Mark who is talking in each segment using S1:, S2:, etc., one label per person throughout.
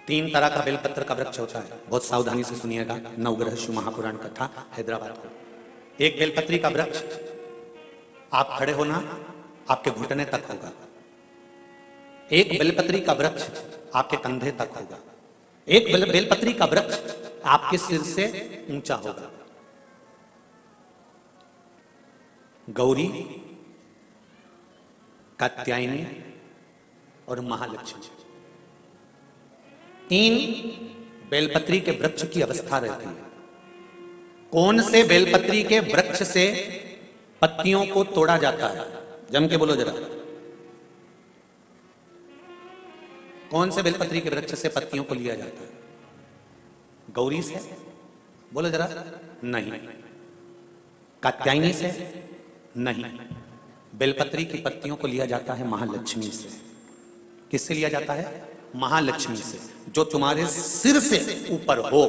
S1: तीन तरह का बेलपत्र का वृक्ष होता है, बहुत सावधानी से सुनिएगा। नवग्रह शिव महापुराण कथा हैदराबाद को। एक बेलपत्री का वृक्ष आप खड़े होना आपके घुटने तक होगा, एक बेलपत्री का वृक्ष आपके कंधे तक होगा, एक बेलपत्री का वृक्ष आपके सिर से ऊंचा होगा। गौरी, कात्यायनी और महालक्ष्मी, तीन बेलपत्री के वृक्ष की अवस्था रहती है। कौन से बेलपत्री के वृक्ष से पत्तियों को तोड़ा जाता है? जम के बोलो जरा, कौन से बेलपत्री के वृक्ष से पत्तियों को लिया जाता है? गौरी से? बोलो जरा। नहीं। कात्यायनी से? नहीं। बेलपत्री की पत्तियों को लिया जाता है महालक्ष्मी से। किससे लिया जाता है? महालक्ष्मी से, जो तुम्हारे सिर से ऊपर हो,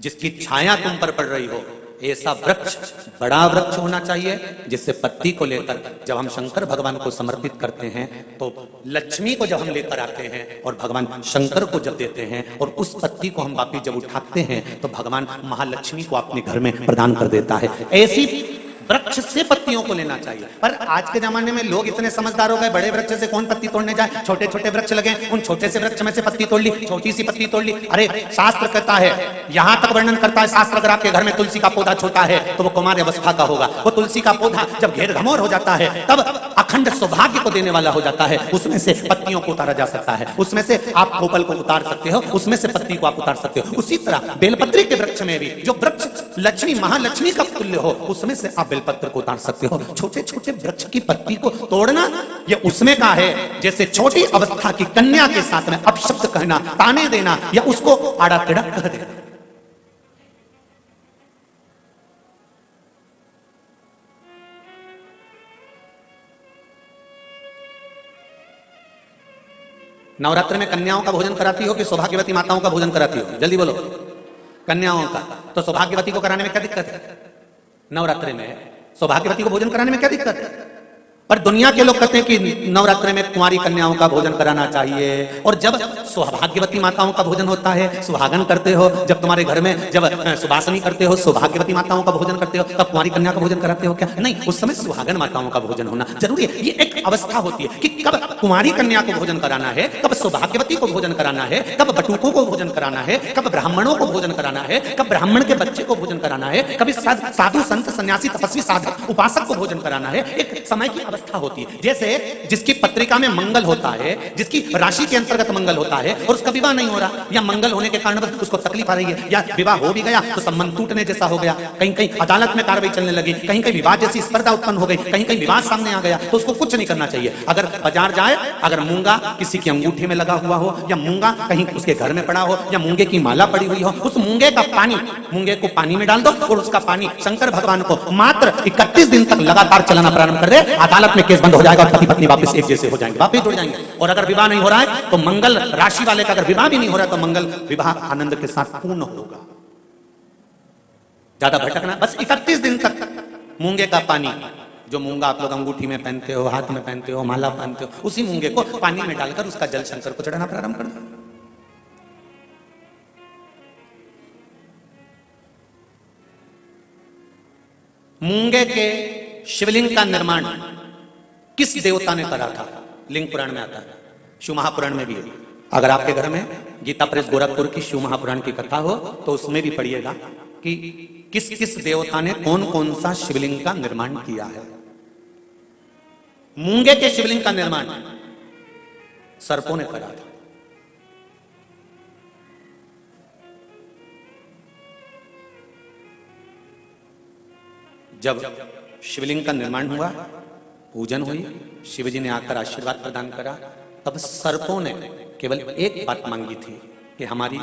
S1: जिसकी छाया तुम पर पड़ रही हो। ऐसा वृक्ष बड़ा वृक्ष होना चाहिए, जिससे पत्ती को लेकर जब हम शंकर भगवान को समर्पित करते हैं तो लक्ष्मी को जब हम लेकर आते हैं और भगवान शंकर को जब देते हैं और उस पत्ती को हम वापिस जब उठाते हैं तो भगवान महालक्ष्मी को अपने घर में प्रदान कर देता है। ऐसी वृक्ष से पत्तियों को लेना चाहिए। पर आज के जमाने में लोग इतने समझदार हो गए, बड़े वृक्ष से कौन पत्ती तोड़ने जाए, छोटे छोटे वृक्ष लगे, उन छोटे से वृक्ष में से पत्ती तोड़ ली, छोटी सी पत्ती तोड़ ली। अरे शास्त्र कहता है, यहां तक वर्णन करता है शास्त्र, अगर आपके घर में तुलसी का पौधा छोटा है तो वो कुमार अवस्था का होगा। वो तुलसी का पौधा जब घेर घमोर हो जाता है तब अखंड सौभाग्य को देने वाला हो जाता है। उसमें से पत्तियों को उतारा जा सकता है, उसमें से आप कोपल को उतार सकते हो, उसमें से पत्ती को आप उतार सकते हो। उसी तरह बेलपत्री के वृक्ष में भी जो वृक्ष लक्ष्मी महालक्ष्मी का तुल्य हो, उसमें से आप बेलपत्र को उतार सकते हो। छोटे छोटे वृक्ष की पत्ती को तोड़ना ये उसमें का है जैसे छोटी अवस्था की कन्या के साथ में अपशब्द कहना, ताने देना या उसको आड़ा टेढ़ा कह देना। नवरात्र में कन्याओं का भोजन कराती हो कि सौभाग्यवती माताओं का भोजन कराती हो? जल्दी बोलो। कन्याओं का। तो सौभाग्यवती को कराने में क्या दिक्कत है? नवरात्र में सौभाग्यवती को भोजन कराने में क्या दिक्कत है? पर दुनिया के लोग कहते हैं कि नवरात्र में कुंवारी कन्याओं का भोजन कराना चाहिए। और जब सौभाग्यवती माताओं का भोजन होता है, सुहागन करते हो, जब तुम्हारे घर में जब सुवासनी करते हो, सौभाग्यवती माताओं का भोजन करते हो, तब कुंवारी कन्या का भोजन कराते हो क्या? नहीं, उस समय सुहागन माताओं का भोजन होना जरूरी है। ये एक अवस्था होती है कि कब कुंवारी कन्या को भोजन कराना है, कब सौभाग्यवती को भोजन कराना है, कब बटुकों को भोजन कराना है, कब ब्राह्मणों को भोजन कराना है, कब ब्राह्मण के बच्चे को भोजन कराना है, कभी साधु संत सन्यासी तपस्वी साधक उपासक को भोजन कराना है। एक समय की अवस्था होती है। जैसे जिसकी पत्रिका में मंगल होता है, जिसकी राशि के अंतर्गत मंगल होता है और उसका विवाह नहीं हो रहा, या मंगल होने के कारण उसको तकलीफ आ रही है, या विवाह हो भी गया तो संबंध टूटने जैसा हो गया, कहीं कहीं अदालत में कार्रवाई चलने लगी, कहीं कहीं विवाह जैसी स्पर्धा उत्पन्न हो गई, कहीं कहीं विवाद सामने आ गया, तो उसको कुछ नहीं करना चाहिए। अगर बाजार जाए, अगर मूंगा किसी की अंगूठी में लगा हुआ हो, या मूंगा कहीं उसके घर में पड़ा हो, या मूंगे की माला पड़ी हुई हो, उस मूंगे का पानी, मूंगे को पानी में डाल दो और उसका पानी शंकर भगवान को मात्र 31 दिन तक लगातार चलाना प्रारंभ कर दे। अदालत में केस बंद हो जाएगा, पति पत्नी वापस एक जैसे हो जाएंगे, वापस जुड़ जाएंगे। और अगर विवाह नहीं हो रहा है तो मंगल राशि वाले का अगर विवाह भी नहीं हो रहा है तो मंगल विवाह आनंद के साथ पूर्ण होगा। ज्यादा भटकना, बस 31 दिन तक मूंगे का पानी, जो मूंगा आप लोग अंगूठी में पहनते हो, हाथ में पहनते हो, माला पहनते हो, उसी मूंगे को पानी में डालकर उसका जल शंकर को चढ़ाना प्रारंभ कर दो। मूंगे के शिवलिंग का निर्माण किस देवता ने करा था? लिंग पुराण में आता है, शिव महापुराण में भी है। अगर आपके घर में गीता प्रेस गोरखपुर की शिव महापुराण की कथा हो तो उसमें भी पढ़िएगा कि किस किस देवता ने कौन कौन सा शिवलिंग का निर्माण किया है। मूंगे के शिवलिंग का निर्माण सर्पों ने करा था। जब शिवलिंग का निर्माण हुआ, पूजन हुई, शिवजी ने आकर आशीर्वाद प्रदान करा, तब सर्पों ने केवल एक बात मांगी थी कि हमारी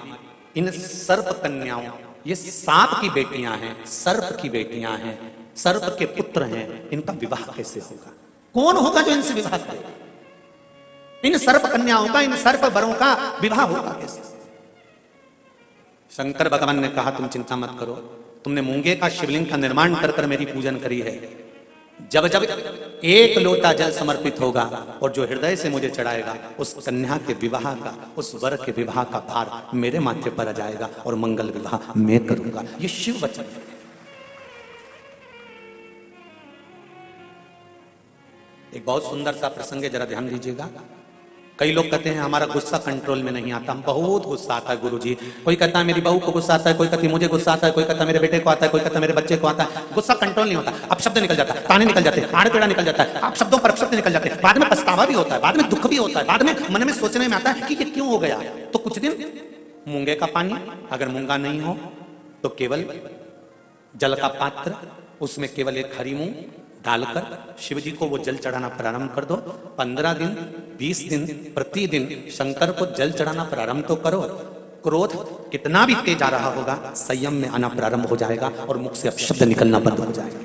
S1: इन सर्प कन्याओं, ये सांप की बेटियां हैं, सर्प की बेटियां हैं, सर्प के पुत्र हैं, इनका विवाह कैसे होगा? कौन होगा जो इनसे विवाह करेगा? इन सर्प कन्याओं का, इन सर्प वरों का विवाह होगा कैसे? शंकर भगवान ने कहा तुम चिंता मत करो, तुमने मूंगे का शिवलिंग का निर्माण कर मेरी पूजन करी है, जब जब एक लोटा जल समर्पित होगा और जो हृदय से मुझे चढ़ाएगा, उस कन्या के विवाह का, उस वर के विवाह का भार मेरे माथे पर आ जाएगा और मंगल विवाह मैं करूंगा। ये शिव वचन है। एक बहुत सुंदर सा प्रसंग है, जरा ध्यान दीजिएगा। कई लोग कहते हैं हमारा गुस्सा कंट्रोल में नहीं आता, हम बहुत गुस्सा आता है गुरुजी। कोई कहता है मेरी बहू को गुस्सा आता है, कोई कहती है मुझे गुस्सा आता है, कोई कहता है मेरे बेटे को आता है, कोई कहता है मेरे बच्चे को आता है। गुस्सा कंट्रोल नहीं होता, अब शब्द निकल जाता है, ताने निकल जाते हैं, आड़े टेढ़ा निकल जाता है, आप शब्दों पर शब्द निकल जाते हैं, बाद में पछतावा भी होता है, बाद में दुख भी होता है, बाद में मन में सोचने में आता है कि ये क्यों हो गया। तो कुछ दिन मूंगे का पानी, अगर मूंगा नहीं हो तो केवल जल का पात्र, उसमें केवल एक हरी मूंग डालकर शिव जी को वो जल चढ़ाना प्रारंभ कर दो। 15 दिन 20 दिन प्रतिदिन शंकर को जल चढ़ाना प्रारंभ तो करो। क्रोध कितना भी तेज आ रहा होगा, संयम में आना प्रारंभ हो जाएगा और मुख से अपशब्द निकलना बंद हो जाएगा।